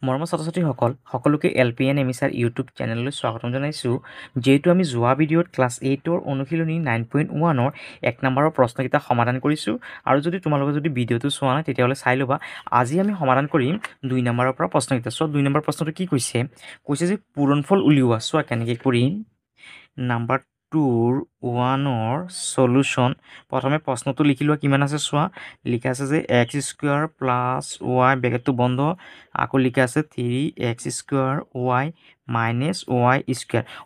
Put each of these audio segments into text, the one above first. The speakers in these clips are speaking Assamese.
মৰমৰ ছাত্ৰ-ছাত্ৰীসকল সকলোকে LPN এমিছাৰ ইউটিউব চেনেললৈ স্বাগতম জনাইছোঁ। যিহেতু আমি যোৱা ভিডিঅ'ত ক্লাছ 8ৰ অনুশীলনী 9.1ৰ 1 নম্বৰৰ প্ৰশ্নকেইটা সমাধান কৰিছোঁ আৰু যদি তোমালোকে যদি ভিডিঅ'টো চোৱা নাই তেতিয়াহ'লে চাই ল'বা। আজি আমি সমাধান কৰিম 2 নম্বৰৰ পৰা প্ৰশ্নকেইটা। চোৱা 2 নম্বৰ প্ৰশ্নটো কি কৈছে যে পূৰণফল উলিওৱা। চোৱা কেনেকৈ কৰিম। নাম্বাৰ 2ৰ 1ৰ সলিউশ্যন। প্ৰথমে প্ৰশ্নটো লিখি লোৱা কিমান আছে চোৱা। লিখা আছে যে x² + y ব্ৰেকেটটো বন্ধ। আকৌ লিখা আছে 3x² y - y²।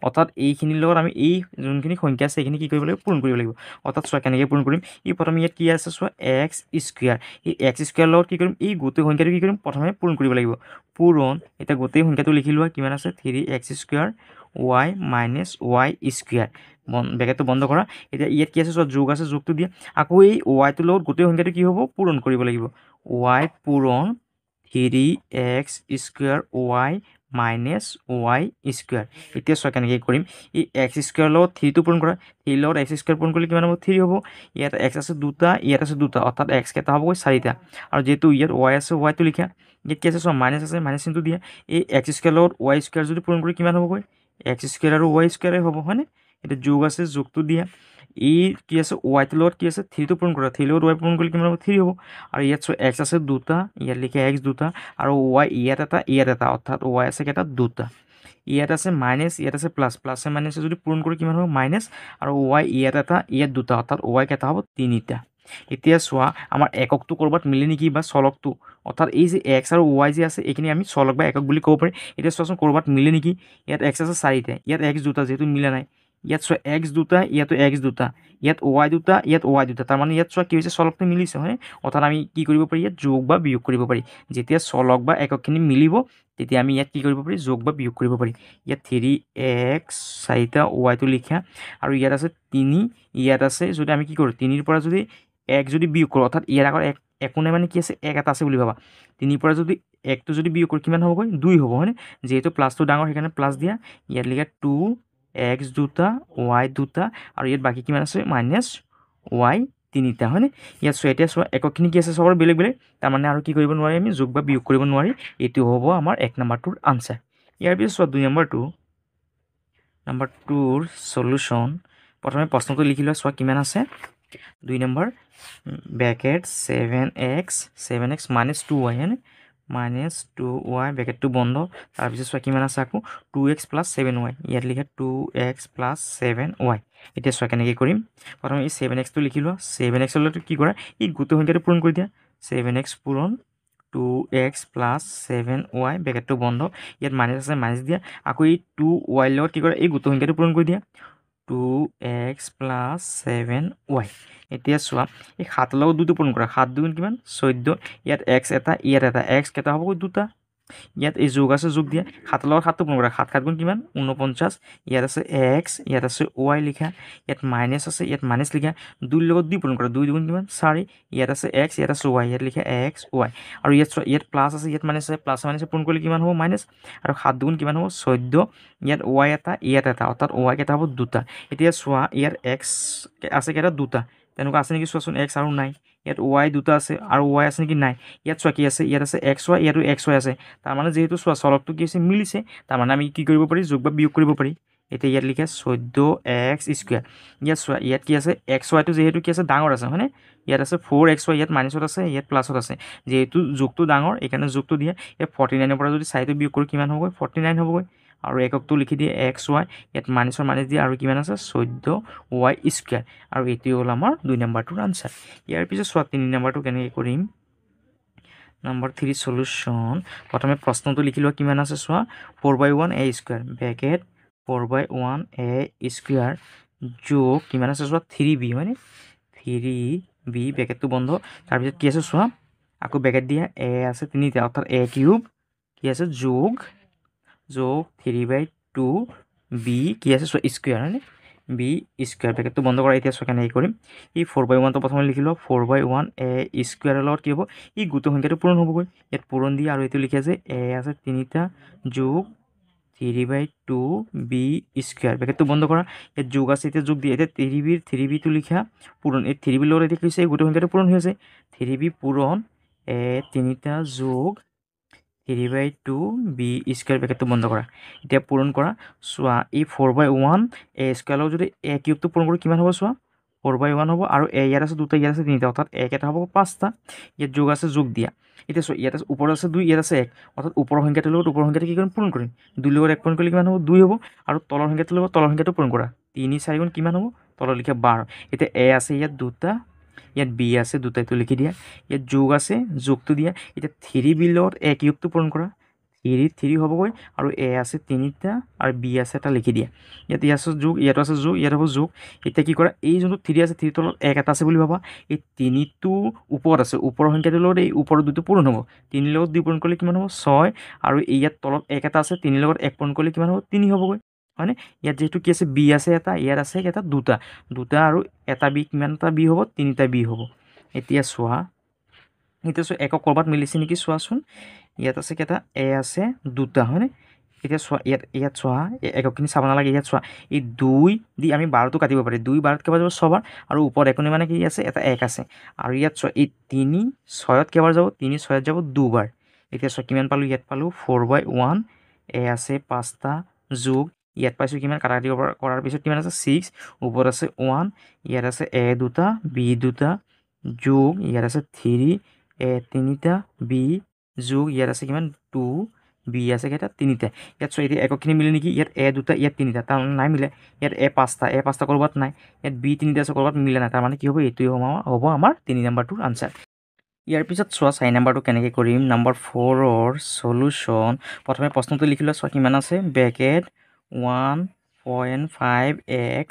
অৰ্থাৎ এইখিনিৰ লগত আমি এই যোনখিনি সংখ্যা আছে সেইখিনি কি কৰিব লাগিব, পূৰণ কৰিব লাগিব। অৰ্থাৎ চোৱা কেনেকৈ পূৰণ কৰিম। প্ৰথমে ইয়াত কি আছে চোৱা x²। এই x² লগত কি কৰিম, এই গোটেই সংখ্যাটো কি কৰিম, প্ৰথমে পূৰণ কৰিব লাগিব। পূৰণ, এতিয়া গোটেই সংখ্যাটো লিখি লোৱা কিমান আছে 3x² y - y² ব্ৰেকেটটো বন্ধ কৰা। এতিয়া ইয়াত কি আছে চোৱা যোগ আছে, যোগটো দিয়া। আকৌ এই ৱাইটোৰ লগত গোটেই সংখ্যাটো কি হ'ব, পূৰণ কৰিব লাগিব। y পূৰণ 3x² y - y²। এতিয়া চোৱা কেনেকৈ কৰিম। এই x² লগত 3টো পূৰণ কৰা। 3 লগত x² পূৰণ কৰিলে কিমান হ'ব, 3 হ'ব। ইয়াত x আছে দুটা, ইয়াত আছে দুটা, অৰ্থাৎ x কেইটা হ'বগৈ 4টা। আৰু যিহেতু ইয়াত y আছে, yটো লিখা। ইয়াত কি আছে চোৱা মাইনাছ আছে, মাইনাছ চিনটো দিয়া। এই x² লগত y² যদি পূৰণ কৰি কিমান হ'বগৈ, x² আৰু y² হ'ব, হয়নে? এতিয়া যোগ আছে, যোগটো দিয়া। এই কি আছে ৱাইটোৰ লগত কি আছে 3টো পূৰণ কৰা। 3 লগত y পূৰণ কৰিলে কিমান হ'ব, 3 হ'ব। আৰু ইয়াত চোৱা x আছে দুটা, ইয়াত লিখা x দুটা, আৰু y ইয়াত এটা, ইয়াত এটা, অৰ্থাৎ y আছে কেইটা, দুটা। ইয়াত আছে মাইনাছ, ইয়াত আছে প্লাছ, প্লাছে মাইনাছে যদি পূৰণ কৰি কিমান হ'ব, মাইনাছ। আৰু y ইয়াত এটা, ইয়াত দুটা, অৰ্থাৎ y কেইটা হ'ব, 3টা। এতিয়া চোৱা আমাৰ এককটো ক'ৰবাত মিলে নেকি, বা চলকটো, অৰ্থাৎ এই যে x আৰু y যে আছে এইখিনি আমি চলক বা একক বুলি ক'ব পাৰি। এতিয়া চোৱাচোন ক'ৰবাত মিলে নেকি। ইয়াত x আছে 4টা, ইয়াত x দুটা, যিহেতু মিলা নাই। ইয়াত চোৱা x দুটা, ইয়াতো x দুটা, ইয়াত y দুটা, ইয়াত y দুটা, তাৰমানে ইয়াত চোৱা কি হৈছে, চলকটো মিলিছে, হয়। অৰ্থাৎ আমি কি কৰিব পাৰি, ইয়াত যোগ বা বিয়োগ কৰিব পাৰি। যেতিয়া চলক বা এককখিনি মিলিব তেতিয়া আমি ইয়াত কি কৰিব পাৰি, যোগ বা বিয়োগ কৰিব পাৰি। ইয়াত 3x 4টা ৱাইটো লিখা, আৰু ইয়াত আছে 3, ইয়াত আছে যদি আমি কি কৰোঁ 3ৰ পৰা যদি 1 যদি বিয়োগ কৰোঁ, অৰ্থাৎ ইয়াৰ আগত একো নাই, মানে কি আছে 1 এটা আছে বুলি ভাবা। 3ৰ পৰা যদি 1টো যদি বিয়োগ কৰোঁ কিমান হ'বগৈ, 2 হ'ব, হয়নে? যিহেতু প্লাছটো ডাঙৰ সেইকাৰণে প্লাছ দিয়া। ইয়াত লিখা 2x দুটা, y দুটা, আৰু ইয়াত বাকী কিমান আছে -y 3টা, হয়নে? ইয়াত চোৱা, এতিয়া চোৱা এককখিনি কি আছে চবৰে বেলেগ বেলেগ, তাৰমানে আৰু কি কৰিব নোৱাৰি, আমি যোগ বা বিয়োগ কৰিব নোৱাৰি। এইটো হ'ব আমাৰ 1 নম্বৰটোৰ আনচাৰ। ইয়াৰ পিছত চোৱা 2 নম্বৰটো। নাম্বাৰ 2ৰ সলিউশ্যন। প্ৰথমে প্ৰশ্নটো লিখি লোৱা, চোৱা কিমান আছে। 2 নম্বৰ ব্ৰেকেট 7x - 2y, হয়নে? -2y ব্ৰেকেটটো বন্ধ। তাৰপিছত চোৱা কিমান আছে আকৌ 2x + 7y, ইয়াত লিখা 2x + 7y। এতিয়া চোৱা কেনেকৈ কৰিম। প্ৰথমে এই 7xটো লিখি লোৱা। 7x লগত কি কৰা, এই গোটেই সংখ্যাটো পূৰণ কৰি দিয়া। 7x পূৰণ 2x + 7y ব্ৰেকেটটো বন্ধ। ইয়াত মাইনাছ আছে, মাইনাছ দিয়া। আকৌ এই 2y লগত কি কৰা, এই গোটেই সংখ্যাটো পূৰণ কৰি দিয়া। 2x + 7y। এতিয়া চোৱা এই 7 লগত 2টো পূৰণ কৰা। 7 2 কিমান, 14। ইয়াত x এটা, ইয়াত এটা, x কেইটা হ'বগৈ, দুটা। ইয়াত এই যোগ আছে, যোগ দিয়া। 7 লগত 7টো পূৰণ কৰা। 7 7 গুণ কিমান, 49। ইয়াত আছে x, ইয়াত আছে y লিখা। ইয়াত মাইনাছ আছে, ইয়াত মাইনাছ লিখা। 2 লগত 2 পূৰণ কৰা। 2 2 গুণ কিমান, 4। ইয়াত আছে x, ইয়াত আছে y, ইয়াত লিখা x y। আৰু ইয়াত চোৱা, ইয়াত প্লাছ আছে, ইয়াত মাইনাছ আছে। প্লাছ মাইনাছে পূৰণ কৰিলে কিমান হ'ব, মাইনাছ। আৰু 7 2 গুণ কিমান হ'ব, 14। ইয়াত y এটা, ইয়াত এটা, অৰ্থাৎ y কেইটা হ'ব, দুটা। এতিয়া চোৱা ইয়াত x আছে কেইটা, দুটা। তেনেকুৱা আছে নেকি চোৱাচোন, x আৰু নাই। ইয়াত y দুটা আছে, আৰু y আছে নেকি, নাই। ইয়াত চোৱা কি আছে, ইয়াত আছে xy, ইয়াতো xy আছে। তাৰমানে যিহেতু চোৱা চলকটো কি আছে, মিলিছে, তাৰমানে আমি কি কৰিব পাৰি, যোগ বা বিয়োগ কৰিব পাৰি। এতিয়া ইয়াত লিখা 14x²। ইয়াত চোৱা ইয়াত কি আছে, xyটো যিহেতু কি আছে, ডাঙৰ আছে, হয়নে? ইয়াত আছে 4xy, ইয়াত মাইনাছত আছে, ইয়াত প্লাছত আছে। যিহেতু যোগটো ডাঙৰ এইকাৰণে যোগটো দিয়ে। ইয়াত 49ৰ পৰা যদি 4টো বিয়োগ কৰোঁ কিমান হ'বগৈ, 49 হ'বগৈ। আৰু এককটো লিখি দিয়ে xy, ইয়াত মাইনাছৰ মাইনাছ দিয়ে, আৰু কিমান আছে 14y²। আৰু এইটোৱে হ'ল আমাৰ 2 নম্বৰটোৰ আনচাৰ। ইয়াৰ পিছত চোৱা 3 নম্বৰটো কেনেকৈ কৰিম। Number 3 solution. প্ৰথমে প্ৰশ্নটো লিখি লোৱা কিমান আছে চোৱা। 4/1a² ব্ৰেকেট 4/1a² যোগ কিমান আছে চোৱা 3b, হয়নে? 3b ব্ৰেকেটটো বন্ধ। তাৰপিছত কি আছে চোৱা, আকৌ ব্ৰেকেট দিয়া, a আছে 3টা, অৰ্থাৎ a³ কি আছে, যোগ 3/2b কি আছে চোৱা স্কুৱেৰ, হয়নে? b² ব্ৰেকেটটো বন্ধ কৰা। এতিয়া চোৱা কেনেকৈ কৰিম। এই 4/1টো প্ৰথমে লিখি লওঁ। 4/1a² লগত কি হ'ব, এই গোটেই সংখ্যাটো পূৰণ হ'বগৈ। ইয়াত পূৰণ দিয়া, আৰু এইটো লিখা আছে a আছে 3টা যোগ 3/2b² ব্ৰেকেটটো বন্ধ কৰা। ইয়াত যোগ আছে, এতিয়া যোগ দিয়া। এতিয়া 3bটো লিখা পূৰণ। এই 3b লগত এতিয়া কৈছে এই গোটেই সংখ্যাটো পূৰণ হৈ আছে। 3b পূৰণ 3টা যোগ 3/2 বি স্কোয়াৰ ব্ৰেকেটটো বন্ধ কৰা এতিয়া পূৰণ কৰা চোৱা এই 4/1 এ স্কোয়াৰৰ যদি এ কিউবটো পূৰণ কৰি কিমান হ'ব চোৱা 4/1 হ'ব আৰু এ ইয়াত আছে দুটা ইয়াত আছে তিনিটা অৰ্থাৎ এক এটা হ'ব 5টা ইয়াত যোগ আছে যোগ দিয়া এতিয়া চোৱা ইয়াত আছে ওপৰত আছে 2 ইয়াত আছে 1 অৰ্থাৎ ওপৰৰ সংখ্যাটোৰ লগত ওপৰৰ সংখ্যাটো কি কৰিম পূৰণ কৰিম 2 লগত 1 পূৰণ কৰিলে কিমান হ'ব 2 হ'ব আৰু তলৰ সংখ্যাটোৰ লগত তলৰ সংখ্যাটো পূৰণ কৰা 3 4 গুণ কিমান হ'ব তলত লিখা 12 এতিয়া এ আছে ইয়াত দুটা ইয়াত বি আছে দুটাইটো লিখি দিয়া ইয়াত যোগ আছে যোগটো দিয়া এতিয়া 3 বিৰ লগত এ কিউবটো পূৰণ কৰা 3 হ'বগৈ আৰু এ আছে তিনিটা আৰু বি আছে এটা লিখি দিয়া ইয়াত আছে যোগ ইয়াতো আছে যোগ ইয়াত হ'ব যোগ এতিয়া কি কৰা এই যোনটো 3 আছে 3 তলত 1 এটা আছে বুলি ভাবা এই 3টো ওপৰত আছে ওপৰৰ সংখ্যাটোৰ লগত এই ওপৰৰ দুটো পূৰণ হ'ব 3 লগত 2 পূৰণ কৰিলে কিমান হ'ব 6 আৰু ইয়াত তলত 1 এটা আছে 3 লগত 1 পূৰণ কৰিলে কিমান হ'ব 3 হ'বগৈ হয়নে ইয়াত যেহেতু কি আছে বি আছে এটা ইয়াত আছে এটা দুটা আৰু এটা বি কিমানটা বি হ'ব তিনিটা বি হ'ব এতিয়া চোৱা একক ক'ৰবাত মিলিছে নেকি চোৱাচোন ইয়াত আছে কেইটা এ আছে দুটা হয়নে এতিয়া চোৱা ইয়াত চোৱা এককখিনি চাব নালাগে ইয়াত চোৱা এই 2 দি আমি 12টো কাটিব পাৰি 2 12ত কেইবাৰ যাব 6বাৰ আৰু ওপৰত একোনি মানে কি আছে এটা 1 আছে আৰু ইয়াত চোৱা এই 3 6ত কেইবাৰ যাব 3 6ত যাব 2বাৰ এতিয়া চোৱা কিমান পালোঁ ইয়াত পালোঁ 4/1 এ আছে 5টা যোগ ইয়াত পাইছোঁ কিমান কাটাকাটি কৰাৰ পিছত কিমান আছে 6 ওপৰত আছে 1 ইয়াত আছে এ দুটা বি দুটা যোগ ইয়াত আছে 3 এ তিনিটা বি যোগ ইয়াত আছে কিমান 2 বি আছে কেইটা তিনিটা ইয়াত চোৱা এতিয়া এককখিনি মিলে নেকি ইয়াত এ দুটা ইয়াত তিনিটা তাৰ নাই মিলে ইয়াত এ পাঁচটা ক'ৰবাত নাই ইয়াত বি তিনিটা আছে ক'ৰবাত মিলে নাই তাৰমানে কি হ'ব এইটোৱে হ'ব আমাৰ 3 নম্বৰটোৰ আনচাৰ ইয়াৰ পিছত চোৱা 4 নম্বৰটো কেনেকৈ কৰিম নম্বৰ 4ৰ সলিউশ্যন প্ৰথমে প্ৰশ্নটো লিখি লোৱা চোৱা কিমান আছে ব্ৰেকেট 1.5x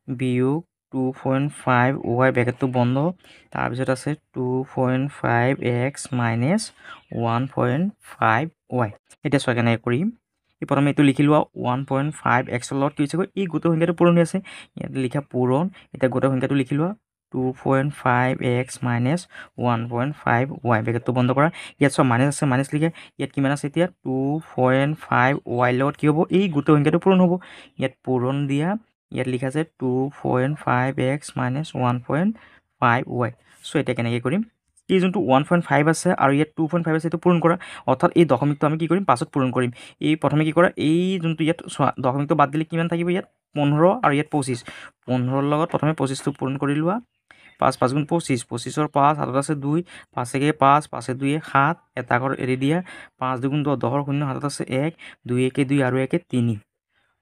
বিয়োগ 2.5 y ব্ৰেকেটটো বন্ধ তাৰপিছত আছে 2.5x মাইনাছ 1.5y এতিয়া চোৱা কেনেকৈ কৰিম এই প্ৰথমে এইটো লিখি লোৱা 1.5x লগত কি হৈছেগৈ এই গোটেই সংখ্যাটো পূৰণ হৈ আছে ইয়াত লিখা পূৰণ এতিয়া গোটেই সংখ্যাটো লিখি লোৱা 2.5x মাইনাছ 1.5y ব্ৰেকেটটো বন্ধ কৰা ইয়াত চোৱা মাইনাছ আছে মাইনাছ লিখে ইয়াত কিমান আছে এতিয়া 2.5y লগত কি হ'ব এই গোটেই সংখ্যাটো পূৰণ হ'ব ইয়াত পূৰণ দিয়া ইয়াত লিখা আছে 2.5x মাইনাছ 1.5y চ' এতিয়া কেনেকৈ কৰিম এই যোনটো 1.5 আছে আৰু ইয়াত 2.5 আছে এইটো পূৰণ কৰা অৰ্থাৎ এই দশমিকটো আমি কি কৰিম পাছত পূৰণ কৰিম এই প্ৰথমে কি কৰা এই যোনটো ইয়াত চোৱা দশমিকটো বাদ দিলে কিমান থাকিব ইয়াত 15 আৰু ইয়াত 25 15ৰ লগত প্ৰথমে 25টো পূৰণ কৰি লোৱা 5 5 গুণ 25 25ৰ 5 হাতত আছে 2 5 একে 5 5 2 7 এটা ঘৰ এৰি দিয়া 5 2 গুণ 10 10ৰ 0 হাতত আছে 1 2 একে 2 আৰু একে 3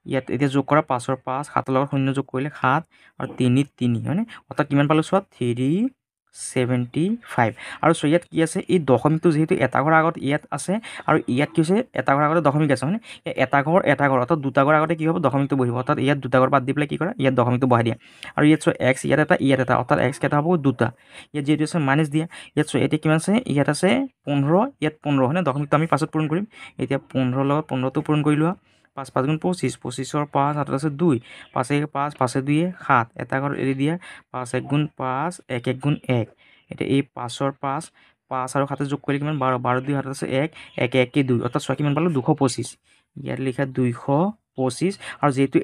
ইয়াত এতিয়া যোগ কৰা 5ৰ 5 7ৰ লগত 0 যোগ কৰিলে 7 আৰু 3 3 হয়নে অৰ্থাৎ কিমান পালোঁ চোৱা 375 আৰু চোৱা ইয়াত কি আছে এই দশমিকটো যিহেতু এটা ঘৰৰ আগত ইয়াত আছে আৰু ইয়াত কি হৈছে এটা ঘৰৰ আগতে দশমিক আছে হয়নে এটা ঘৰ অৰ্থাৎ দুটা ঘৰৰ আগতে কি হ'ব দশমিকটো বহিব অৰ্থাৎ ইয়াত দুটা ঘৰ বাদ দি পেলাই কি কৰা ইয়াত দশমিকটো বহাই দিয়া আৰু ইয়াত চোৱা x ইয়াত এটা অৰ্থাৎ x কেইটা হ'ব দুটা ইয়াত যিহেতু আছে মাইনাছ দিয়া ইয়াত চোৱা এতিয়া কিমান আছে ইয়াত আছে 15 ইয়াত 15 হয়নে দশমিকটো আমি পাছত পূৰণ কৰিম এতিয়া 15ৰ লগত 15টো পূৰণ কৰি লোৱা 5 5 গুণ 25 25ৰ 5 হাতত আছে 2 5 1 5 5 2 7 এটা ঘৰ এৰি দিয়া 5 1 গুণ 5 1 1 গুণ 1 এতিয়া এই 5ৰ 5 5 আৰু 7 যোগ কৰিলে কিমান 12 12 2 হাতত আছে 1 1 1 2 অৰ্থাৎ চোৱা কিমান পালোঁ 225 ইয়াত লিখা 225 আৰু যিহেতু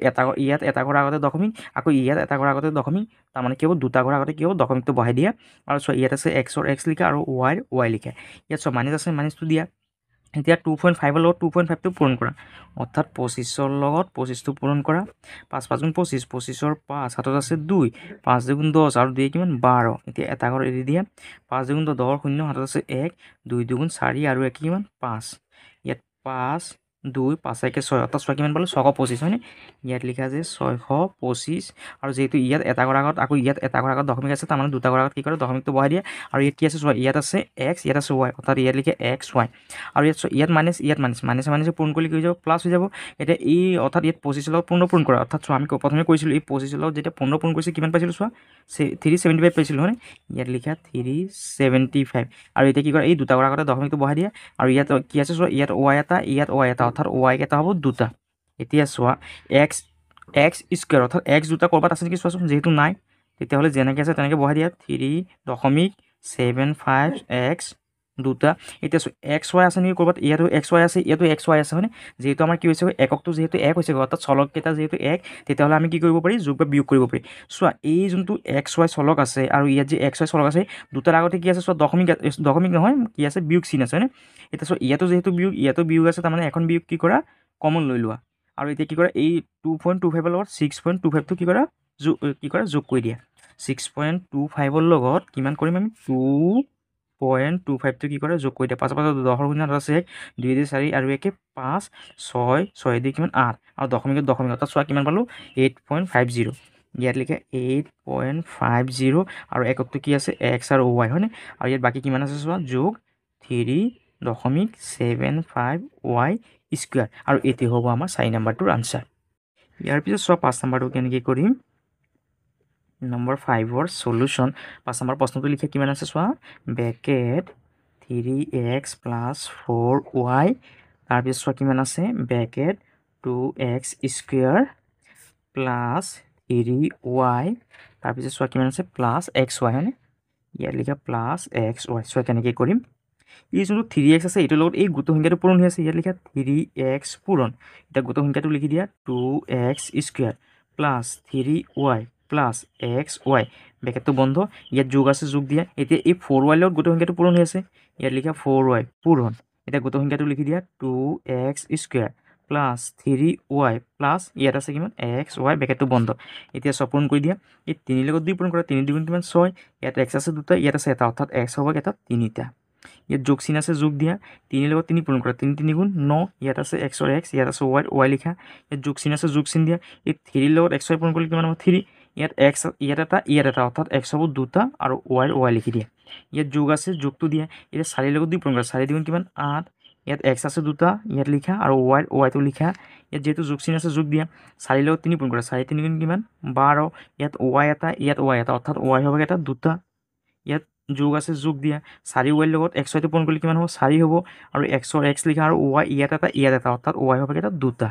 ইয়াত এটা ঘৰৰ আগতে দশমিক আকৌ ইয়াত এটা ঘৰৰ আগতে দশমিক তাৰমানে কি হ'ব দুটা ঘৰৰ আগতে কি হ'ব দশমিকটো বহাই দিয়া আৰু চোৱা ইয়াত আছে xৰ x লিখা আৰু yৰ y লিখা ইয়াত চোৱা মাইনাছ আছে মাইনাছটো দিয়া এতিয়া 2.5ৰ লগত 2.5টো পূৰণ কৰা অৰ্থাৎ 25ৰ লগত 25টো পূৰণ কৰা 5 5 গুণ 25 25ৰ 5 হাতত আছে 2 5 2 গুণ 10 আৰু 2 কিমান 12 এতিয়া এটা ঘৰ এৰি দিয়া 5 2 গুণ 10 10ৰ 0 হাতত আছে 1 2 2 গুণ 4 আৰু 1 কিমান 5 ইয়াত 5 2 5 1 6 অৰ্থাৎ চোৱা কিমান পালোঁ 625 হয়নে ইয়াত লিখা আছে 625 আৰু যিহেতু ইয়াত এটা ঘৰৰ আগত আকৌ ইয়াত এটা ঘৰৰ আগত দশমিক আছে তাৰমানে দুটা ঘৰৰ আগত কি কৰে দশমিকটো বহাই দিয়ে আৰু ইয়াত কি আছে চোৱা ইয়াত আছে x ইয়াত আছে y অৰ্থাৎ ইয়াত লিখে x y আৰু ইয়াত মাইনাছ পূৰণ কৰিলে কি হৈ যাব প্লাছ হৈ যাব এতিয়া এই অৰ্থাৎ ইয়াত 25ৰ লগত 15 পূৰণ কৰা অৰ্থাৎ চোৱা আমি প্ৰথমে কৰিছিলোঁ এই 25ৰ লগত যেতিয়া 15 পূৰণ কৰিছে কিমান পাইছিলোঁ চোৱা 375 পাইছিলোঁ হয়নে ইয়াত লিখা 375 আৰু এতিয়া কি কৰা এই দুটা ঘৰৰ আগতে দশমিকটো বহাই দিয়া আৰু ইয়াত কি আছে চোৱা ইয়াত y এটা অৰ্থাৎ y কেইটা হ'ব দুটা এতিয়া চোৱা x স্কুৱেৰ অৰ্থাৎ x দুটা ক'ৰবাত আছে নেকি চোৱাচোন যিহেতু নাই তেতিয়াহ'লে যেনেকৈ আছে তেনেকৈ বহাই দিয়া 3.75x দুটা এতিয়া এক্স ৱাই আছে নেকি ক'ৰবাত ইয়াতো এক্স ৱাই আছে ইয়াতো এক্স ৱাই আছে হয়নে যিহেতু আমাৰ কি হৈছে এককটো যিহেতু এক হৈছে অৰ্থাৎ চলককেইটা যিহেতু এক তেতিয়াহ'লে আমি কি কৰিব পাৰি যোগ বা বিয়োগ কৰিব পাৰি চোৱা এই যোনটো এক্স ৱাই চলক আছে আৰু ইয়াত যে এক্স ৱাই চলক আছে দুটাৰ আগতে কি আছে চোৱা দশমিক নহয় কি আছে বিয়োগ চিন আছে হয়নে এতিয়া চোৱা ইয়াতো যিহেতু বিয়োগ ইয়াতো বিয়োগ আছে তাৰমানে এখন বিয়োগ কি কৰা কমন লৈ লোৱা আৰু এতিয়া কি কৰা এই 2.25 লগত 6.25টো কি কৰা যোগ কৰি দিয়া 6.25 লগত কিমান কৰিম আমি 2.25টো কি কৰে যোগ কৰি দিয়া 5 10 গুণিত আছে 1 2 4 আৰু 1 5 6 6 দি কিমান 8 আৰু দশমিকত অৰ্থাৎ চোৱা কিমান পালোঁ 8.50 ইয়াত লিখা 8.50 আৰু এককটো কি আছে এক্স আৰু ৱাই হয়নে আৰু ইয়াত বাকী কিমান আছে চোৱা যোগ 3.75 ৱাই স্কুৱাৰ আৰু এইটো হ'ব আমাৰ 4 নম্বৰটোৰ আনচাৰ ইয়াৰ পিছত চোৱা 5 নম্বৰটো কেনেকৈ কৰিম নম্বৰ 5ৰ সলিউশন 5 নম্বৰ প্ৰশ্নটো লিখা কিমান আছে চোৱা ব্ৰেকেট 3x + 4y তাৰপিছত চোৱা কিমান আছে bracket 2x square plus 3y তাৰপিছত চোৱা কিমান আছে প্লাছ xy হয়নে ইয়াত লিখা প্লাছ xy চোৱা কেনেকৈ কৰিম এই যোনটো 3x আছে এইটোৰ লগত এই গোটৰ সংখ্যাটো পূৰণ হৈ আছে ইয়াত লিখা 3x পূৰণ এতিয়া গোটৰ সংখ্যাটো লিখি দিয়া 2x square plus 3y plus xy ব্ৰেকেটটো বন্ধ ইয়াত যোগ আছে যোগ দিয়া এতিয়া এই 4y লগত গোটৰ সংখ্যাটো পূৰণ হৈ আছে ইয়াত লিখা 4y পূৰণ এতিয়া গোটৰ সংখ্যাটো লিখি দিয়া 2x square plus 3y plus ইয়াত আছে কিমান xy ব্ৰেকেটটো বন্ধ এতিয়া চব পূৰণ কৰি দিয়া এই 3 লগত 2 পূৰণ কৰা 3 2 কিমান 6 ইয়াত x আছে দুটা ইয়াত আছে এটা অৰ্থাৎ x হ'ব এটা তিনিটা ইয়াত যোগ চিন আছে যোগ দিয়া 3 লগত 3 পূৰণ কৰা 3 3 গুণ 9 ইয়াত আছে x ৰ x ইয়াত আছে y লিখা ইয়াত যোগ চিন আছে যোগ চিন দিয়া এই 3 লগত xy পূৰণ কৰিলে কিমান হ'ব 3 ইয়াত x ইয়াত এটা অৰ্থাৎ x হ'ব দুটা আৰু y লিখি দিয়া ইয়াত যোগ আছে যোগটো দিয়া এতিয়া 4 লগত 2 পূৰণ কৰা 4 2 কিমান 8 ইয়াত x আছে দুটা ইয়াত লিখা আৰু yটো লিখা ইয়াত যেহেতু যোগ চিন আছে যোগ দিয়া 4 লগত 3 পূৰণ কৰা 4 3 গুণ কিমান 12 ইয়াত y এটা অৰ্থাৎ y হ'ব এটা দুটা ইয়াত যোগ আছে যোগ দিয়া 4y লগত xyটো পূৰণ কৰিলে কিমান হ'ব 4 হ'ব আৰু x ৰ x লিখা আৰু y ইয়াত এটা অৰ্থাৎ y হ'ব এটা দুটা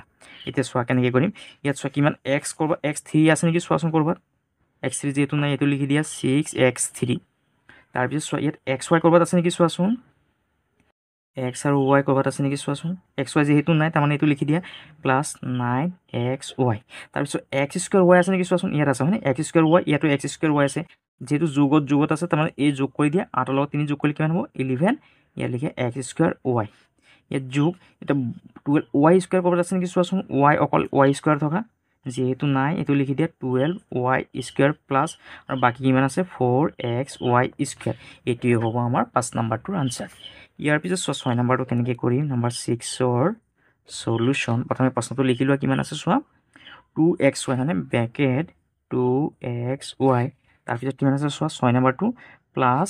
এতিয়া চোৱা কেনেকৈ কৰিম ইয়াত চোৱা কিমান x কৰবা x3 আছে নেকি চোৱাচোন কৰবাত x3 যেহেতু নাই এইটো লিখি দিয়া 6x3 তাৰপিছত চোৱা ইয়াত xy কৰবাত আছে নেকি চোৱাচোন x আৰু y কৰবাত আছে নেকি চোৱাচোন xy যেহেতু নাই তাৰমানে এইটো লিখি দিয়া প্লাছ 9xy তাৰপিছত x স্কুৱাৰ y আছে নেকি চোৱাচোন ইয়াত আছে হয়নে x স্কুৱাৰ y ইয়াতো x স্কুৱাৰ y আছে যেহেতু যোগত আছে তাৰমানে এই যোগ কৰি দিয়া 8 লগত 3 যোগ কৰিলে কিমান হ'ব 11 ইয়াত লিখে x স্কুৱাৰ y ইয়াত যোগ এটা 12 y স্কুৱাৰ কৰবাত আছে নেকি চোৱাচোন y অকল y স্কুৱাৰ থকা যেহেতু নাই এইটো লিখি দিয়া 12y স্কুৱাৰ প্লাছ আৰু বাকী কিমান আছে 4xy স্কুৱাৰ এইটোৱে হ'ব আমাৰ 5 নম্বৰটোৰ আনচাৰ ইয়াৰ পিছত 6 নম্বৰটো কেনেকৈ কৰিম নম্বৰ 6ৰ সলিউশন প্ৰথমে প্ৰশ্নটো লিখি লোৱা কিমান আছে চোৱা 2xy হয়নে ব্ৰেকেট 2xy তাৰপিছত কিমান আছে চোৱা 6 নম্বৰটো প্লাছ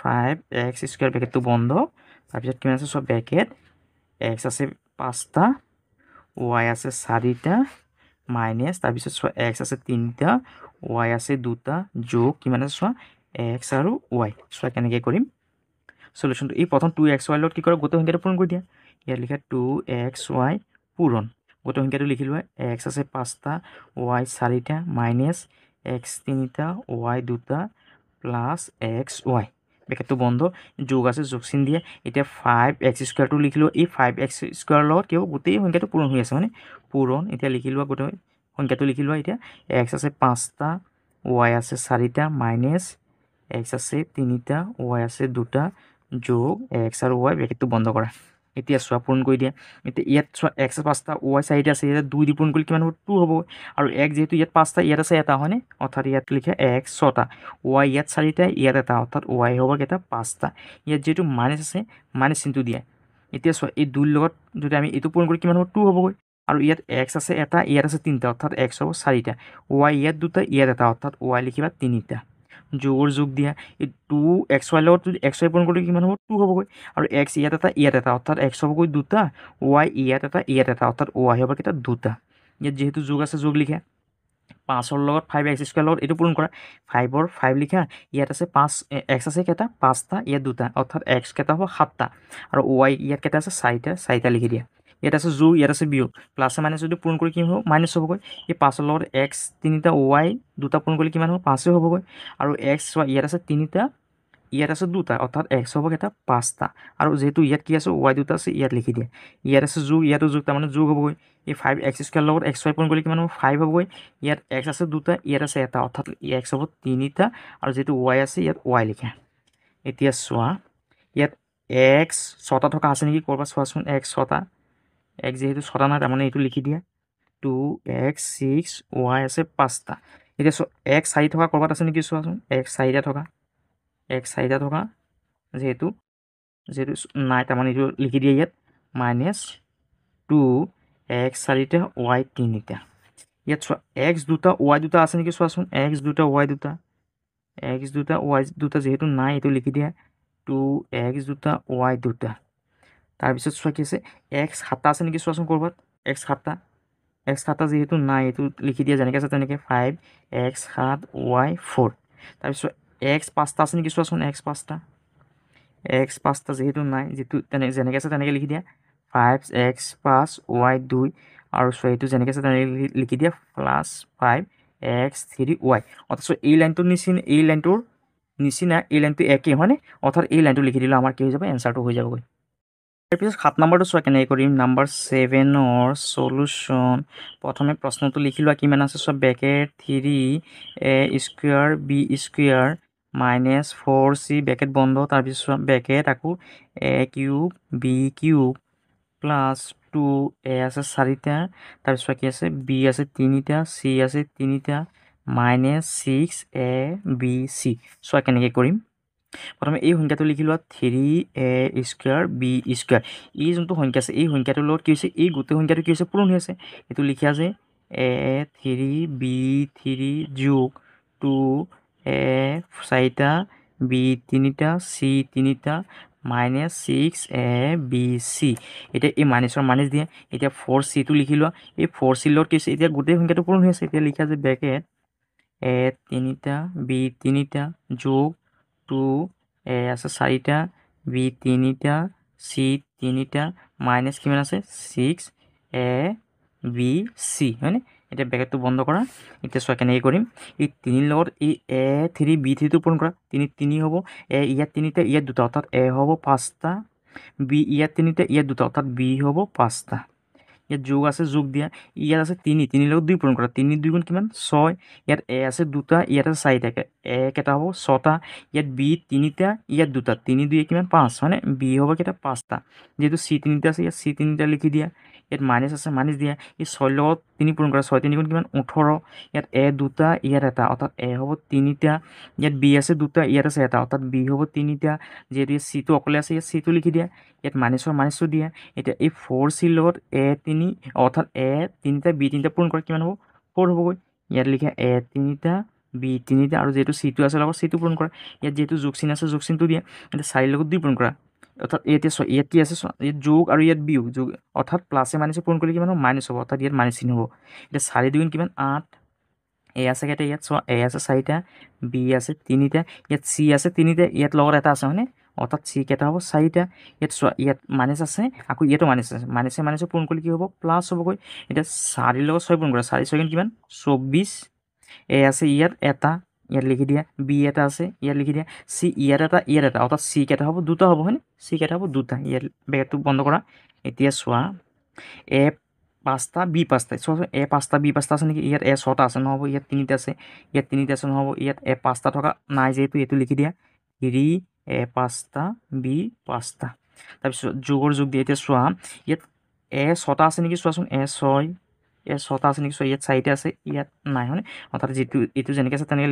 5x স্কুৱাৰ ব্ৰেকেটটো বন্ধ তাৰপিছত কিমান আছে চোৱা ব্ৰেকেট x আছে 5টা y আছে 4টা মাইনাছ তাৰপিছত চোৱা x আছে 3টা y আছে 2টা যোগ কিমান আছে চোৱা x আৰু y চোৱা কেনেকৈ কৰিম সলিউশনটো এই প্ৰথম 2xy লগত কি কৰা গোটেই সংখ্যাটো পূৰণ কৰি দিয়া ইয়াত লিখা 2xy পূৰণ গোটেই সংখ্যাটো লিখি লোৱা x আছে 5টা y 4টা মাইনাছ x 3টা y 2টা প্লাছ xy ব্ৰেকেটটো বন্ধ যোগ আছে যোগ চিন দিয়া এতিয়া 5x স্কুৱাৰটো লিখি লোৱা এই 5x স্কুৱাৰৰ লগত কেৱল গোটেই সংখ্যাটো পূৰণ হৈ আছে মানে পূৰণ এতিয়া লিখি লোৱা গোটেই সংখ্যাটো লিখি লোৱা এতিয়া x আছে 5টা y আছে 4টা মাইনাছ x আছে 3টা y আছে 2টা যোগ x আৰু y ব্ৰেকেটটো বন্ধ কৰা এতিয়া চোৱা পূৰণ কৰি দিয়া এতিয়া ইয়াত চোৱা x 5টা y 4টা আছে ইয়াত 2 দি পূৰণ কৰিলে কিমান হ'ব 2 হ'ব আৰু x যেহেতু ইয়াত 5টা ইয়াত আছে এটা হয়নে অৰ্থাৎ ইয়াত লিখা x 6টা y ইয়াত 4টা ইয়াত এটা অৰ্থাৎ y হ'ব এটা 5টা ইয়াত যেহেতু মাইনাছ আছে মাইনাছ চিনটো দিয়া এতিয়া চোৱা এই 2 লগত যদি আমি এইটো পূৰণ কৰি কিমান হ'ব 2 হ'বগৈ আৰু ইয়াত x আছে এটা ইয়াত আছে 3টা অৰ্থাৎ x হ'ব 4টা y ইয়াত 2টা ইয়াত এটা অৰ্থাৎ y লিখিবা 3টা যোগৰ যোগ দিয়া এই 2xy লগত যদি xy পূৰণ কৰিলে কিমান হ'ব 2 হ'বগৈ আৰু x ইয়াত এটা অৰ্থাৎ x হ'বগৈ 2টা y ইয়াত এটা অৰ্থাৎ y হ'ব কেইটা 2টা ইয়াত যেহেতু যোগ আছে যোগ লিখা 5ৰ লগত 5x স্কুৱাৰ লগত এইটো পূৰণ কৰা 5ৰ 5 লিখা ইয়াত আছে 5 x আছে কেইটা 5টা ইয়াত 2টা অৰ্থাৎ x কেইটা হ'ব 7টা আৰু y ইয়াত কেইটা আছে 4টা লিখি দিয়া ইয়াত আছে যোগ ইয়াত আছে বিয়োগ প্লাছে মাইনাছ যদি পূৰণ কৰি কি হ'ব মাইনাছ হ'বগৈ এই 5ৰ লগত x 3টা y 2টা পূৰণ কৰিলে কিমান হ'ব 5 হ'বগৈ আৰু x ইয়াত আছে 3টা ইয়াত আছে দুটা অৰ্থাৎ এক্স হ'ব কেইটা 5টা আৰু যেহেতু ইয়াত কি আছে y দুটা আছে ইয়াত লিখি দিয়া ইয়াত আছে যোগ ইয়াতো যোগ তাৰমানে যোগ হ'বগৈ এই 5x স্কয়াৰ লগত xy পূৰণ কৰিলে কিমান হ'ব 5 হ'বগৈ ইয়াত x আছে দুটা ইয়াত আছে এটা অৰ্থাৎ x হ'ব 3টা আৰু যেহেতু y আছে ইয়াত y লিখা এতিয়া চোৱা ইয়াত x 6টা থকা আছে নেকি কৰবা চোৱাচোন x 6টা x যেহেতু 6টা নাই তাৰমানে এইটো লিখি দিয়া 2x 6 y আছে 5টা এতিয়া x 4 থকা কৰবাত আছে নেকি চোৱাচোন x 4টা থকা x 4টা থকা যেহেতু নাই তাৰমানে এইটো লিখি দিয়ে ইয়াত -2x 4টা y 3টা ইয়াত চোৱা x দুটা y দুটা আছে নেকি চোৱাচোন x দুটা y দুটা যেহেতু নাই এইটো লিখি দিয়া 2x দুটা y দুটা তাৰপিছত চোৱা কি আছে x 7টা আছে নেকি চোৱাচোন কৰবাত x 7টা যেহেতু নাই এইটো লিখি দিয়া যেনেকৈ আছে তেনেকৈ 5x 7 y 4 তাৰপিছত x 5টা আছে নেকি চোৱাচোন x 5টা যেহেতু নাই যেহেতু যেনেকৈ আছে তেনেকৈ লিখি দিয়া 5x 5 y 2 আৰু চোৱা এইটো যেনেকৈ আছে তেনেকৈ লিখি দিয়া +5x 3 y অৰ্থাৎ এই লাইনটোৰ নিচিনা এই লাইনটো একেই হয়নে অৰ্থাৎ এই লাইনটো লিখি দিলে আমাৰ কি হৈ যাব এনচাৰটো হৈ যাবগৈ তাৰপিছত 7 নম্বৰটো চোৱা কেনেকৈ কৰিম নাম্বাৰ 7ৰ সলিউশ্যন প্ৰথমে প্ৰশ্নটো লিখি লোৱা কিমান আছে চোৱা bracket 3a square b square -4c bracket বন্ধ তাৰপিছত ব্ৰেকেট আকৌ a cube b cube +2a আছে 4টা তাৰপিছত কি আছে b আছে 3টা c আছে 3টা -6abc চোৱা কেনেকৈ কৰিম প্ৰথমে এই সংখ্যাটো লিখি লোৱা 3a স্কয়াৰ b স্কয়াৰ এই যোনটো সংখ্যা আছে এই সংখ্যাটোৰ লগত কি হৈছে এই গোটেই সংখ্যাটো কি হৈছে পূৰণ হৈ আছে এইটো লিখা আছে a3 b3 যোগ 2a 4টা b 3টা c 3টা -6abc এতিয়া এই মাইনাছৰ মাইনাছ দিয়া এতিয়া 4c টো লিখি লোৱা এই 4c লগত কি হৈছে এতিয়া গোটেই সংখ্যাটো পূৰণ হৈ আছে এতিয়া লিখা আছে ব্ৰেকেট a 3টা b 3টা যোগ 2a আছে 4টা b 3টা c 3টা মাইনাছ কিমান আছে 6abc হয়নে এতিয়া ব্ৰেকেটটো বন্ধ কৰা এতিয়া চোৱা কেনেকৈ কৰিম এই 3 লগত এই a3 b3 টো পূৰণ কৰা 3 হ'ব a ইয়াত 3টা ইয়াত 2টা অৰ্থাৎ a হ'ব 5টা b ইয়াত 3টা ইয়াত 2টা অৰ্থাৎ b হ'ব 5টা ইয়াত যোগ আছে যোগ দিয়া ইয়াত আছে 3 লগত 2 পূৰণ কৰা 3 2 গুণ কিমান 6 ইয়াত a আছে 2টা ইয়াত আছে 4টা a কেইটা হ'ব 6টা ইয়াত b 3টা ইয়াত 2টা 3 2 কিমান 5 মানে b হ'ব কেইটা 5টা যেহেতু c 3টা আছে ইয়াত c 3টা লিখি দিয়া ইয়াত মাইনাছ আছে মাইনাছ দিয়া এই 6 লগত 3 পূৰণ কৰা 6 3 গুণ কিমান 18 ইয়াত a 2টা ইয়াত এটা অৰ্থাৎ a হ'ব 3টা ইয়াত b আছে 2টা ইয়াত আছে এটা অৰ্থাৎ b হ'ব 3টা যেহেতু c টো অকলে আছে ইয়াত c টো লিখি দিয়া ইয়াত মাইনাছৰ মাইনাছটো দিয়া এতিয়া এই 4c লগত a3 অৰ্থাৎ a 3টা b 3টা পূৰণ কৰা কিমান হ'ব 4 হ'বগৈ ইয়াত লিখা a 3টা b 3টা আৰু যেহেতু c টো আছে লগত c টো পূৰণ কৰা ইয়াত যেহেতু যোগ চিন আছে যোগ চিনটো দিয়া এতিয়া 4 লগত 2 পূৰণ কৰা অৰ্থাৎ এতিয়া ইয়াত কি আছে ইয়াত যোগ আৰু ইয়াত বিয়োগ যোগ অৰ্থাৎ প্লাছে মাইনাছে পূৰণ কৰিলে কিমান হ'ব মাইনাছ হ'ব অৰ্থাৎ ইয়াত মাইনাছ চিন হ'ব এতিয়া 4 2 কিমান 8 a আছে কেইটা ইয়াত চোৱা a আছে 4টা b আছে 3টা ইয়াত c আছে 3টা ইয়াত লগত এটা আছে হয়নে অৰ্থাৎ c কেইটা হ'ব 4টা ইয়াত চোৱা ইয়াত মাইনাছ আছে আকৌ ইয়াতো মাইনাছ আছে মাইনাছে পূৰণ কৰিলে কি হ'ব প্লাছ হ'বগৈ এতিয়া 4 লগত 6 পূৰণ কৰা 4 6 কিমান 24 a আছে ইয়াত এটা ইয়াত লিখি দিয়া b এটা আছে ইয়াত লিখি দিয়া c ইয়াত এটা অৰ্থাৎ c কেইটা হ'ব দুটা হ'ব হয়নে c কেইটা হ'ব দুটা ইয়াত ব্ৰেকেটটো বন্ধ কৰা এতিয়া চোৱা a 5টা b 5টা চোৱা a 5টা b 5টা আছে নেকি ইয়াত a 6টা আছে নহ'ব ইয়াত 3টা আছে ইয়াত 3টা আছে নহ'ব ইয়াত a 5টা থকা নাই যেহেতু এইটো লিখি দিয়া 3a 5টা b 5টা তাৰপিছত যোগৰ যোগ দিয়ে এতিয়া চোৱা ইয়াত a 6টা আছে নেকি চোৱাচোন a 6টা আছে নেকি চোৱা ইয়াত 4টা আছে ইয়াত নাই হয়নে অৰ্থাৎ যিটো এইটো যেনেকৈ আছে তেনেকৈ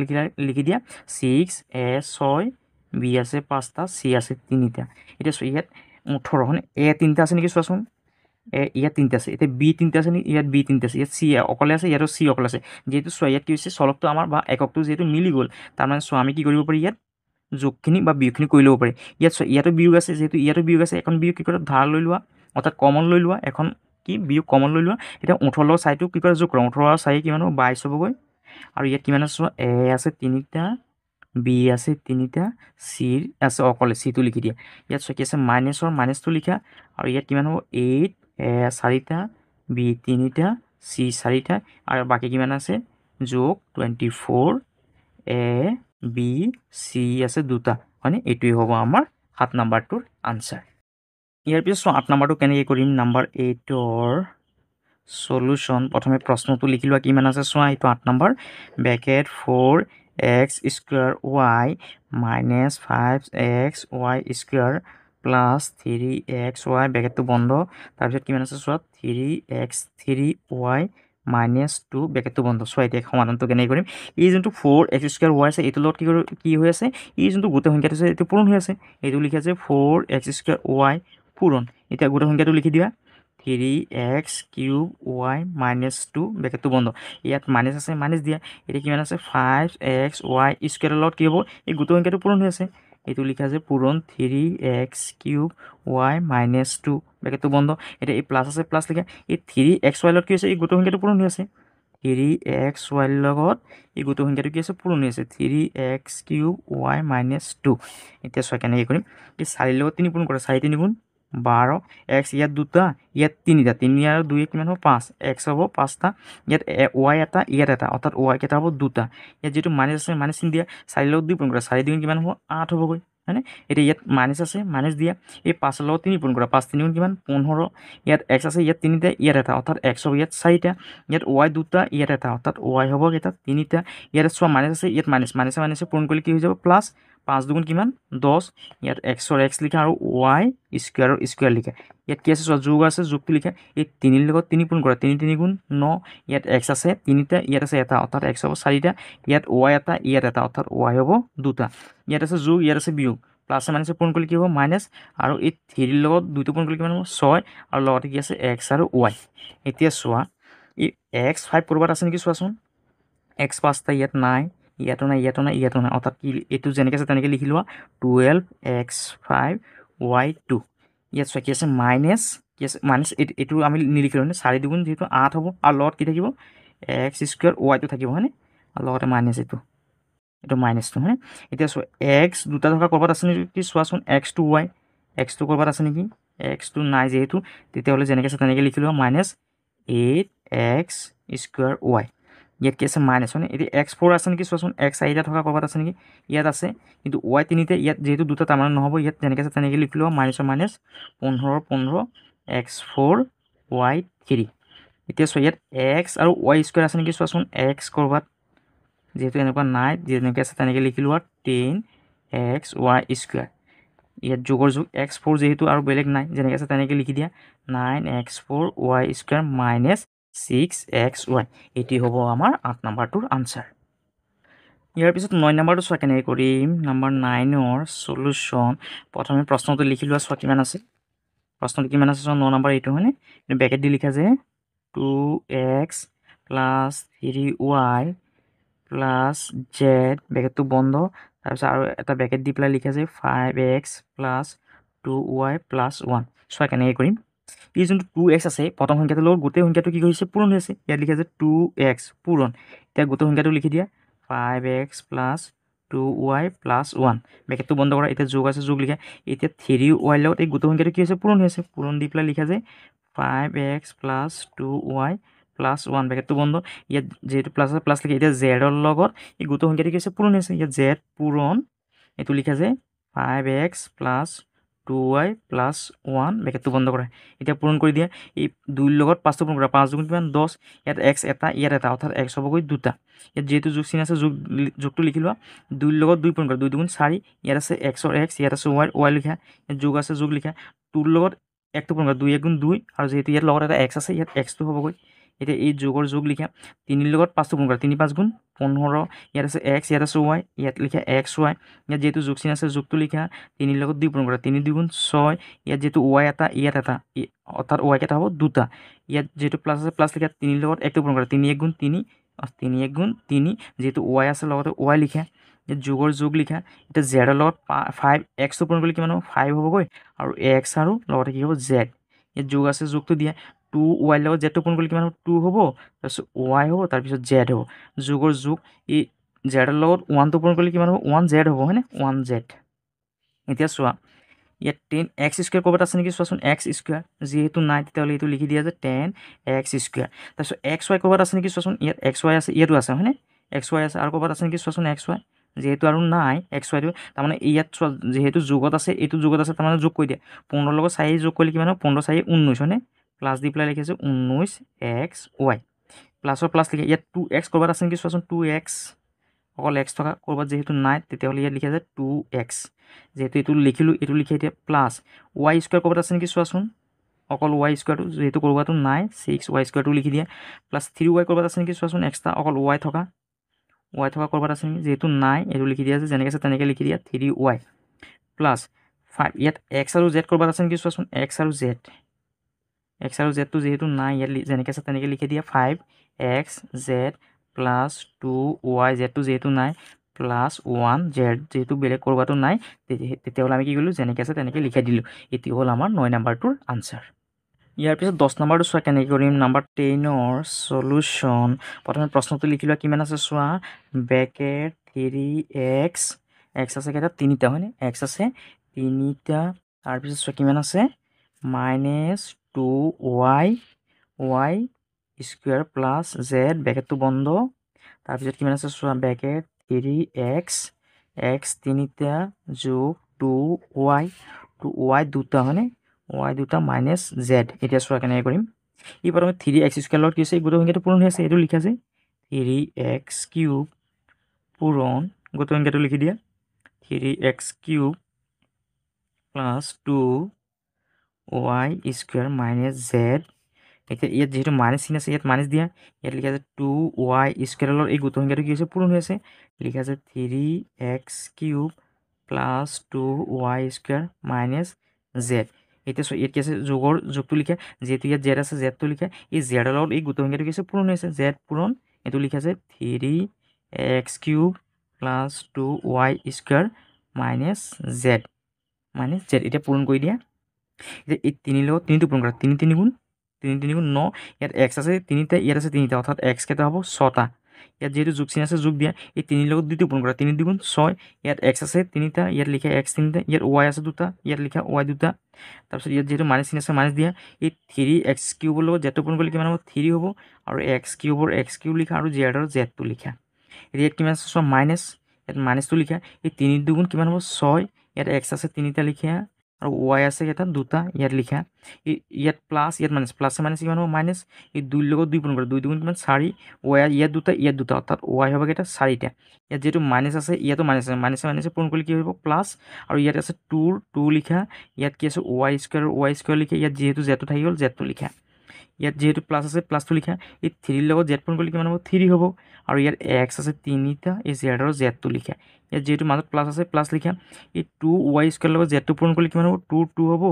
লিখি দিয়া 6a 6 b আছে 5টা c আছে 3টা এতিয়া চোৱা ইয়াত 18 হয়নে a 3টা আছে নেকি চোৱাচোন ইয়াত 3টা আছে এতিয়া b 3টা আছে নেকি ইয়াত b 3টা আছে ইয়াত c অকলে আছে ইয়াতো c অকলে আছে যেহেতু চোৱা ইয়াত কি হৈছে চলকটো আমাৰ বা এককটো যিহেতু মিলি গ'ল তাৰমানে চোৱা আমি কি কৰিব পাৰি ইয়াত যোগখিনি বা বিয়োগখিনি কৰি ল'ব পাৰি ইয়াত চোৱা ইয়াতো বিয়োগ আছে যেহেতু ইয়াতো বিয়োগ আছে এখন বিয়োগ কি কৰে ধাৰ লৈ লোৱা অৰ্থাৎ কমন লৈ লোৱা এখন কি বিয়োগ কমন লৈ লোৱা এতিয়া 18 লগত 4টো কি কৰে যোগ কৰা 18 আৰু 4 কিমান হ'ব 22 হ'বগৈ আৰু ইয়াত কিমান আছে চোৱা a আছে 3টা b আছে 3টা c আছে অকলে c টো লিখি দিয়া ইয়াত চোৱা কি আছে মাইনাছটো লিখা আৰু ইয়াত কিমান হ'ব 8 a 4টা b 3টা c 4টা আৰু বাকী কিমান আছে যোগ 24 a b c আছে দুটা হয়নে এইটোৱে হ'ব আমাৰ 7 নম্বৰটোৰ আনসাৰ ইয়াৰ পিছত 8 নম্বৰটো কেনেকৈ কৰিম নম্বৰ 8ৰ সলিউশন প্ৰথমে প্ৰশ্নটো লিখি লোৱা কিমান আছে চোৱা এইটো 8 number bracket 4x square y minus 5x y square plus 3xy ব্ৰেকেটটো বন্ধ তাৰপিছত কিমান আছে চোৱা 3x3y minus 2 ব্ৰেকেটটো বন্ধ চোৱা এতিয়া সমাধানটো কেনেকৈ কৰিম এই যোনটো 4x স্কয়াৰ y আছে এইটো লগত কি হৈ আছে এই যোনটো গোটেই সংখ্যাটো আছে এইটো পূৰণ হৈ আছে এইটো লিখা আছে 4x স্কয়াৰ y পূৰণ এতিয়া গোটেই সংখ্যাটো লিখি দিয়া 3x cube y minus 2 ব্ৰেকেটটো বন্ধ ইয়াত মাইনাস আছে মাইনাস দিয়া এটা কিমান আছে 5x y স্কয়াৰৰ লগত কি হ'ব এই গোটেই সংখ্যাটো পূৰণ হৈ আছে এইটো লিখা আছে পূৰণ 3x cube y minus 2 ব্ৰেকেটটো বন্ধ এটা এই প্লাস আছে প্লাস লিখা এই 3xy লগত কি হৈছে এই গোটেই সংখ্যাটো পূৰণ হৈ আছে 3xy লগত এই গোটেই সংখ্যাটো কি আছে পূৰণ হৈ আছে 3x cube y minus 2 এতিয়া চোৱা কেনেকৈ কৰিম এই 4 লগত 3 পূৰণ কৰা 4 3 গুণ 12 x ইয়াত দুটা ইয়াত তিনিটা 3 আৰু 2 কিমান হ'ব 5 x হ'ব 5টা ইয়াত y এটা ইয়াত এটা অৰ্থাৎ y কেইটা হ'ব দুটা ইয়াত যেটো মাইনাস আছে মাইনাস চিন দিয়া 4 লগত 2 পূৰণ কৰা 4 2 কিমান হ'ব 8 হ'বগৈ হয়নে এটা ইয়াত মাইনাস আছে মাইনাস দিয়া এই 5 লগত 3 পূৰণ কৰা 5 3 গুণ কিমান 15 ইয়াত x আছে ইয়াত তিনিটা ইয়াত এটা অৰ্থাৎ x হ'ব ইয়াত 4টা ইয়াত y দুটা ইয়াত এটা অৰ্থাৎ y হ'ব কেইটা তিনিটা ইয়াত চোৱা মাইনাস আছে ইয়াত মাইনাস মাইনাস পূৰণ কৰিলে কি হৈ যাব প্লাস 5 দুগুণ কিমান 10 ইয়াত x ৰ x লিখা আৰু y স্কয়াৰৰ স্কয়াৰ লিখা ইয়াত কি আছে চোৱা যোগ আছে যোগটো লিখা এই 3 লগত 3 পূৰণ কৰা 3 3 গুণ 9 ইয়াত x আছে তিনিটা ইয়াত আছে এটা অৰ্থাৎ x হ'ব 4টা ইয়াত y এটা ইয়াত এটা অৰ্থাৎ y হ'ব দুটা ইয়াত আছে যোগ ইয়াত আছে বিয়োগ প্লাস মাইনাস পূৰণ কৰিলে কি হ'ব মাইনাস আৰু এই 3 লগত 2 পূৰণ কৰিলে কিমান হ'ব 6 আৰু লগতে কি আছে x আৰু y এতিয়া চোৱা এই x 5 কৰবাত আছে নেকি চোৱাচোন x 5টা ইয়াত নাই ইয়াতো নাই ইয়াতো নাই ইয়াতো নাই অৰ্থাৎ কি এইটো যেনেকৈ আছে তেনেকৈ লিখি লোৱা 12x5y2 ইয়াত চোৱা কি আছে মাইনাস কি আছে মাইনাস এইটো আমি নিলিখিলো নে 4 দুগুণ যেহেতু 8 হ'ব আৰু লগত কি থাকিব x স্কয়াৰ y টো থাকিব হয়নে আৰু লগতে মাইনাস এইটো মাইনাসটো হয়নে এতিয়া চোৱা x দুটা থকা কৰবাত আছে নেকি চোৱাচোন x to y x টো কৰবাত আছে নেকি x টো নাই যেহেতু তেতিয়াহ'লে যেনেকৈ আছে তেনেকৈ লিখি লোৱা মাইনাস 8x স্কয়াৰ y ইয়াত কি আছে মাইনাস হয়নে এতিয়া x4 আছে নেকি চোৱাচোন x 4টা থকা কৰবাত আছে নেকি ইয়াত আছে কিন্তু y 3টা ইয়াত যেহেতু দুটা তাৰমানে নহ'ব ইয়াত যেনেকৈ আছে তেনেকৈ লিখি লোৱা মাইনাস 15 15 x4 y3 এতিয়া চোৱা ইয়াত x আৰু y স্কয়াৰ আছে নেকি চোৱাচোন x কৰবাত যেহেতু এনেকুৱা নাই যেনেকৈ আছে তেনেকৈ লিখি লোৱা 10x y স্কয়াৰ ইয়াত যোগৰ যোগ x4 যেহেতু আৰু বেলেগ নাই যেনেকৈ আছে তেনেকৈ লিখি দিয়া 9x4 y square minus 6xy এটি হ'ব আমাৰ 8 নম্বৰটোৰ আনসাৰ ইয়াৰ পিছত 9 নম্বৰটো চোৱা কেনেকৈ কৰিম নম্বৰ 9ৰ সলিউশন প্ৰথমে প্ৰশ্নটো লিখি লোৱা চোৱা কিমান আছে প্ৰশ্নটো কিমান আছে চোৱা 9 নম্বৰ এইটো হয়নে ব্ৰেকেট দি লিখা যে 2x plus 3y plus z ব্ৰেকেটটো বন্ধ তাৰপিছত আৰু এটা ব্ৰেকেট দি পেলাই লিখা যে 5x plus 2y plus 1 চোৱা কেনেকৈ কৰিম এই যোনটো 2x আছে প্ৰথম সংখ্যাটোৰ লগত গোটেই সংখ্যাটো কি হৈছে পূৰণ হৈছে ইয়াত লিখা যে 2x পূৰণ এতিয়া গোটেই সংখ্যাটো লিখি দিয়া 5x plus 2y plus 1 ব্ৰেকেটটো বন্ধ কৰা এতিয়া যোগ আছে যোগ লিখা এতিয়া 3y লগত এই গোটেই সংখ্যাটো কি হৈছে পূৰণ হৈছে পূৰণ দি পেলাই লিখা যে 5x plus 2y plus 1 ব্ৰেকেটটো বন্ধ ইয়াত যেহেতু প্লাস আছে প্লাস লিখা এতিয়া z ৰ লগত এই গোটেই সংখ্যাটো কি হৈছে পূৰণ হৈছে ইয়াত z পূৰণ এইটো লিখা যে 5x plus 2y plus 1 ব্ৰেকেটটো বন্ধ কৰা এতিয়া পূৰণ কৰি দিয়া এই 2 লগত 5 পূৰণ কৰা 5 দুগুণ কিমান 10 ইয়াত x এটা ইয়াত এটা অৰ্থাৎ x হ'বগৈ দুটা ইয়াত যেহেতু যোগ চিন আছে যোগটো লিখি লোৱা 2 লগত 2 পূৰণ কৰা 2 দুগুণ 4 ইয়াত আছে x ৰ x ইয়াত আছে y লিখা ইয়াত যোগ আছে যোগ লিখা 2 লগত 1 টো পূৰণ কৰা 2 1 গুণ 2 আৰু যেহেতু ইয়াত লগত এটা x আছে ইয়াত x টো হ'বগৈ এতিয়া এই যোগৰ যোগ লিখা 3 লগত 5 টো পূৰণ কৰা 3 5 গুণ 15 ইয়াত আছে x ইয়াত আছে y ইয়াত লিখা xy ইয়াত যেহেতু যোগ চিন আছে যোগটো লিখা 3 লগত 2 পূৰণ কৰা 3 2 গুণ 6 ইয়াত যেহেতু y এটা ইয়াত এটা অৰ্থাৎ y কেইটা হ'ব দুটা ইয়াত যেহেতু প্লাস আছে প্লাস লিখা 3 লগত 1 টো পূৰণ কৰা 3 1 গুণ 3 3 1 গুণ 3 যেহেতু y আছে লগতে y লিখা ইয়াত যোগৰ যোগ লিখা এটা z ৰ লগত 5x টো পূৰণ কৰিলে কিমান হ'ব 5 হ'বগৈ আৰু x আৰু লগতে কি হ'ব z ইয়াত যোগ আছে যোগটো দিয়া 2y লগত z টো পূৰণ কৰিলে কিমান হ'ব 2 হ'ব তাৰপিছত y হ'ব তাৰপিছত z হ'ব যোগৰ যোগ এই z ৰ লগত 1 টো পূৰণ কৰিলে কিমান হ'ব 1z হ'ব হয়নে 1z এতিয়া চোৱা ইয়াত 10x স্কয়াৰ ক'ৰবাত আছে নেকি চোৱাচোন x স্কয়াৰ যেহেতু নাই তেতিয়াহ'লে এইটো লিখি দিয়া যে 10x স্কয়াৰ তাৰপিছত xy ক'ৰবাত আছে নেকি চোৱাচোন ইয়াত xy আছে ইয়াতো আছে হয়নে xy আছে আৰু ক'ৰবাত আছে নেকি চোৱাচোন xy যিহেতু আৰু নাই এক্স ৱাইটো তাৰমানে ইয়াত চোৱা যিহেতু যোগত আছে এইটো যোগত আছে তাৰমানে যোগ কৰি দিয়া 15 লগত 4 যোগ কৰিলে কিমান হ'ব 15 4 19 হয়নে প্লাছ দি পেলাই লিখিছোঁ 19 এক্স ৱাই প্লাছৰ প্লাছ লিখে ইয়াত 2x ক'ৰবাত আছে নেকি চোৱাচোন 2x অকল x থকা ক'ৰবাত যিহেতু নাই তেতিয়াহ'লে ইয়াত লিখা যায় 2x যিহেতু এইটো লিখিলোঁ এইটো লিখি এতিয়া প্লাছ y স্কুৱাৰ ক'ৰবাত আছে নেকি চোৱাচোন অকল y স্কুৱাৰটো যিহেতু ক'ৰবাতো নাই 6y স্কুৱাৰটো লিখি দিয়া প্লাছ 3y ক'ৰবাত আছে নেকি চোৱাচোন এক্সট্ৰা অকল y থকা ক'ৰবাত আছে নেকি যিহেতু নাই এইটো লিখি দিয়া আছে যেনেকৈ আছে তেনেকৈ লিখি দিয়া 3y প্লাছ 5 ইয়াত x আৰু z ক'ৰবাত আছে নেকি চোৱাচোন x আৰু zটো যিহেতু নাই ইয়াত যেনেকৈ আছে তেনেকৈ লিখি দিয়া 5x z প্লাছ 2y zটো যিহেতু নাই প্লাছ 1z যিহেতু বেলেগ ক'ৰবাতো নাই তেতিয়াহ'লে আমি কি কৰিলোঁ যেনেকৈ আছে তেনেকৈ লিখাই দিলোঁ এইটো হ'ল আমাৰ 9 নম্বৰটোৰ আনচাৰ ইয়াৰ পিছত 10 নম্বৰটো চোৱা কেনেকৈ কৰিম নম্বৰ 10ৰ সলিউশ্যন প্ৰথমে প্ৰশ্নটো লিখি লোৱা কিমান আছে চোৱা ব্ৰেকেট 3x আছে কেইটা 3টা হয়নে x আছে 3টা তাৰপিছত চোৱা কিমান আছে -2y স্কুৱাৰ প্লাছ z ব্ৰেকেটটো বন্ধ তাৰপিছত কিমান আছে চোৱা ব্ৰেকেট 3x 3টা যোগ 2y দুটা হয়নে y দুটা মাইনাছ z এতিয়া চোৱা কেনেকৈ কৰিম ই প্ৰথমে 3x স্কুৱাৰ লগত কি হৈছে গোটেই সংখ্যাটো পূৰণ হৈ আছে এইটো লিখা যায় 3x কিউব পূৰণ গোটেই সংখ্যাটো লিখি দিয়া 3x cube plus 2y square minus z এতিয়া ইয়াত যেহেতু মাইনাছ চিন আছে ইয়াত মাইনাছ দিয়া ইয়াত লিখা আছে 2y স্কুৱাৰৰ এই গোটেই সংখ্যাটো কি হৈছে পূৰণ হৈ আছে লিখা আছে 3x cube plus 2y square minus z এতিয়া ইয়াত কি আছে যোগটো লিখা যিহেতু ইয়াত z আছে zটো লিখা এই zৰ লগত এই গোটেই সংখ্যাটো কি আছে পূৰণ হৈছে z পূৰণ এইটো লিখা আছে 3x cube plus 2y square minus z এতিয়া পূৰণ কৰি দিয়া এতিয়া এই 3 লগত 3টো পূৰণ কৰা 3 গুণ 9 ইয়াত x আছে 3টা ইয়াত আছে 3টা অৰ্থাৎ x কেইটা হ'ব 6টা ইয়াত যেহেতু যোগ চিন আছে যোগ দিয়া এই 3 লগত 2টো পূৰণ কৰা 3 2 6 ইয়াত x আছে 3টা ইয়াত লিখা x 3টা ইয়াত y আছে 2টা ইয়াত লিখা y 2টা তাৰপিছত ইয়াত যেহেতু মাইনাছ চিন আছে মাইনাছ দিয়া এই 3x কিউবৰ লগত z পূৰণ কৰিলে কিমান হ'ব 3 হ'ব আৰু x কিউবৰ x কিউব লিখা আৰু z ৰ zটো লিখা ইয়াত কিমান আছে চোৱা মাইনাছ ইয়াত মাইনাছটো লিখা এই 3 2 কিমান হ'ব 6 ইয়াত x আছে 3টা লিখা আৰু y আছে এটা 2টা ইয়াত লিখা ইয়াত প্লাছ ইয়াত মাইনাছ প্লাছে মাইনাছ কিমান হ'ব মাইনাছ এই 2 লগত 2 পূৰণ কৰা 2 2 কিমান 4 y ইয়াত 2টা অৰ্থাৎ y হ'ব কেইটা 4টা ইয়াত যেহেতু মাইনাছ আছে ইয়াতো মাইনাছ আছে মাইনাছে পূৰণ কৰিলে কি হ'ব প্লাছ আৰু ইয়াত আছে 2 লিখা ইয়াত কি আছে y স্কুৱাৰ লিখা ইয়াত যিহেতু zটো থাকি গ'ল zটো লিখা ইয়াত যেহেতু প্লাছ আছে প্লাছটো লিখা এই 3 লগত z পূৰণ কৰিলে কিমান হ'ব 3 হ'ব আৰু ইয়াত x আছে 3টা এই z ৰ zটো লিখা ইয়াত যেহেতু মাজত প্লাছ আছে প্লাছ লিখা এই 2y স্কুৱাৰ লগত zটো পূৰণ কৰিলে কিমান হ'ব 2 হ'ব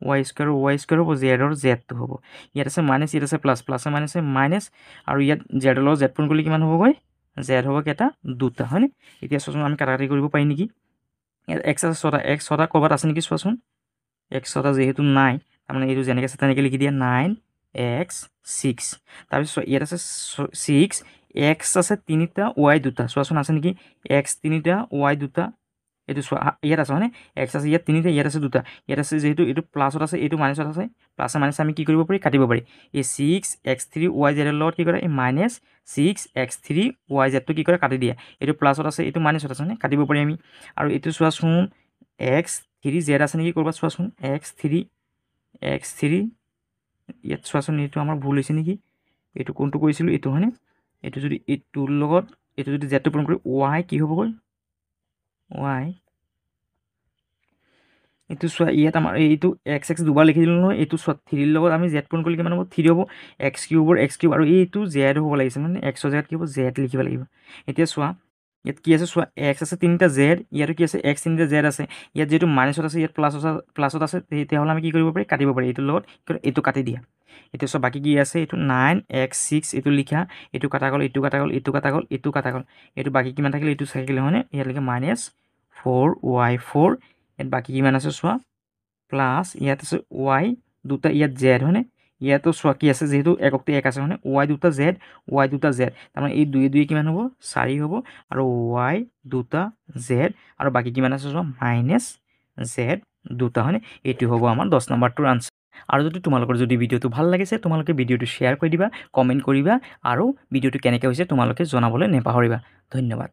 y স্কুৱাৰ হ'ব z ৰ zটো হ'ব ইয়াত আছে মাইনাছ ইয়াত আছে প্লাছে মাইনাছে মাইনাছ আৰু ইয়াত z ৰ লগত z পূৰণ কৰিলে কিমান হ'বগৈ z হ'ব কেইটা 2টা হয়নে এতিয়া চোৱাচোন আমি কাটাকাটি কৰিব পাৰি নেকি ইয়াত x আছে 6টা x 6টা ক'ৰবাত আছে নেকি চোৱাচোন x 6টা যিহেতু নাই তাৰমানে এইটো যেনেকৈ আছে তেনেকৈ লিখি দিয়া 9x 6 তাৰপিছত ইয়াত আছে 6 x আছে 3টা y 2টা চোৱাচোন আছে নেকি x 3টা y 2টা এইটো চোৱা ইয়াত আছে হয়নে x আছে ইয়াত 3টা ইয়াত আছে 2টা ইয়াত আছে যেহেতু এইটো প্লাছত আছে এইটো মাইনাছত আছে প্লাছে মাইনাছে আমি কি কৰিব পাৰি কাটিব পাৰি এই 6x3y z ৰ লগত কি কৰে এই মাইনাছ 6x3y zটো কি কৰে কাটি দিয়া এইটো প্লাছত আছে এইটো মাইনাছত আছে হয়নে কাটিব পাৰি আমি আৰু এইটো চোৱাচোন x3z আছে নেকি ক'ৰবাত চোৱাচোন x3 ইয়াত চোৱাচোন এইটো আমাৰ ভুল হৈছে নেকি এইটো কোনটো কৰিছিলোঁ এইটো হয়নে এইটো যদি এইটোৰ লগত এইটো যদি জেডটো পূৰণ কৰি y কি হ'বগৈ y এইটো চোৱা ইয়াত আমাৰ এইটো x দুবাৰ লিখি দিলোঁ নহয় এইটো চোৱা 3 লগত আমি z পূৰণ কৰিলে কিমান হ'ব 3 হ'ব x কিউবৰ x কিউব আৰু এইটো z হ'ব লাগিছে মানে x ৰ জেগাত কি হ'ব z লিখিব লাগিব এতিয়া চোৱা ইয়াত কি আছে চোৱা x আছে 3টা z ইয়াতো কি আছে x 3টা z আছে ইয়াত যেহেতু মাইনাছত আছে ইয়াত প্লাছত আছে তেতিয়াহ'লে আমি কি কৰিব পাৰি কাটিব পাৰি এইটোৰ লগত এইটো কাটি দিয়া এতিয়া চোৱা বাকী কি আছে এইটো 9x6 এইটো লিখা এইটো কাটা গ'ল এইটো কাটা গ'ল এইটো কাটা গ'ল এইটো কাটা গ'ল এইটো বাকী কিমান থাকিলে এইটো থাকিলে হয়নে ইয়াত লিখা -4y4 ইয়াত বাকী কিমান আছে চোৱা প্লাছ ইয়াত আছে y 2টা ইয়াত z হয়নে ইয়াতো চোৱা কি আছে যেহেতু এককটো 1 আছে হয়নে y 2টা z তাৰমানে এই 2 কিমান হ'ব 4 হ'ব আৰু y 2টা z আৰু বাকী কিমান আছে চোৱা -z 2টা হয়নে এইটো হ'ব আমাৰ 10 নম্বৰটোৰ আনচাৰ আৰু যদি তোমালোকৰ যদি ভিডিঅ'টো ভাল লাগিছে তোমালোকে ভিডিঅ'টো শ্বেয়াৰ কৰি দিবা কমেণ্ট কৰিবা আৰু ভিডিঅ'টো কেনেকৈ হৈছে তোমালোকে জনাবলৈ নেপাহৰিবা ধন্যবাদ